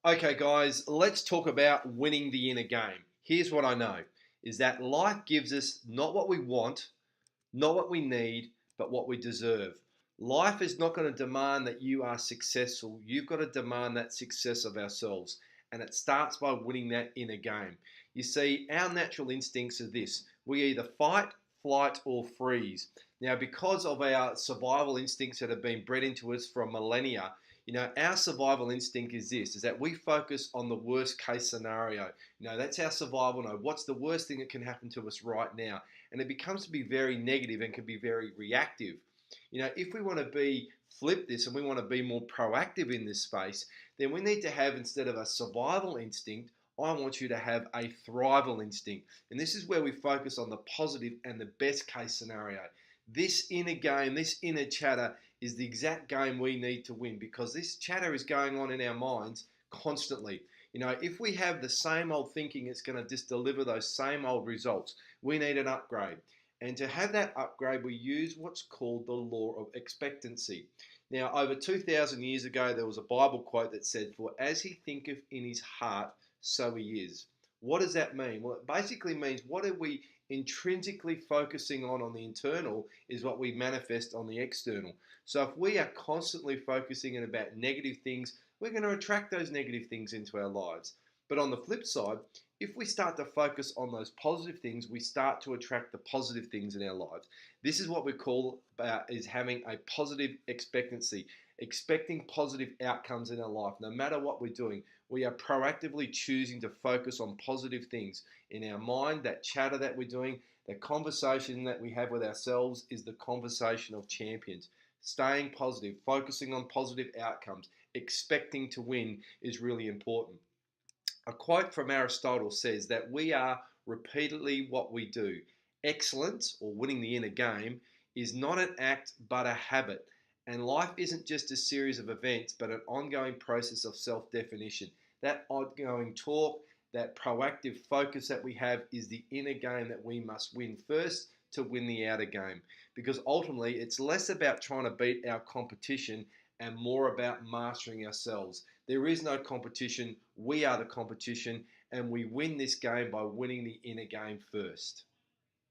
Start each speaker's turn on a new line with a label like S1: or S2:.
S1: Okay, guys, let's talk about winning the inner game. Here's what I know is that life gives us not what we want, not what we need, but what we deserve. Life is not going to demand that you are successful. You've got to demand that success of ourselves. And it starts by winning that inner game. You see, our natural instincts are this: we either fight, flight, or freeze. Now, because of our survival instincts that have been bred into us from millennia, our survival instinct is this: is that we focus on the worst case scenario. That's our survival mode. What's the worst thing that can happen to us right now? And it becomes to be very negative and can be very reactive. If we want to flip this and we want to be more proactive in this space, then we need to have, instead of a survival instinct, I want you to have a thrival instinct. And this is where we focus on the positive and the best case scenario. This inner game, this inner chatter is the exact game we need to win, because this chatter is going on in our minds constantly. If we have the same old thinking, it's going to just deliver those same old results. We need an upgrade. And to have that upgrade, we use what's called the law of expectancy. Now, over 2,000 years ago, there was a Bible quote that said, "For as he thinketh in his heart, so he is." What does that mean? Well, it basically means what are we intrinsically focusing on the internal is what we manifest on the external. So if we are constantly focusing about negative things, we're going to attract those negative things into our lives. But on the flip side, if we start to focus on those positive things, we start to attract the positive things in our lives. This is what we call is having a positive expectancy, expecting positive outcomes in our life. No matter what we're doing, we are proactively choosing to focus on positive things in our mind. That chatter that we're doing, the conversation that we have with ourselves is the conversation of champions. Staying positive, focusing on positive outcomes, expecting to win is really important. A quote from Aristotle says that we are repeatedly what we do. Excellence, or winning the inner game, is not an act but a habit. And life isn't just a series of events, but an ongoing process of self-definition. That ongoing talk, that proactive focus that we have is the inner game that we must win first to win the outer game. Because ultimately, it's less about trying to beat our competition and more about mastering ourselves. There is no competition. We are the competition, and we win this game by winning the inner game first.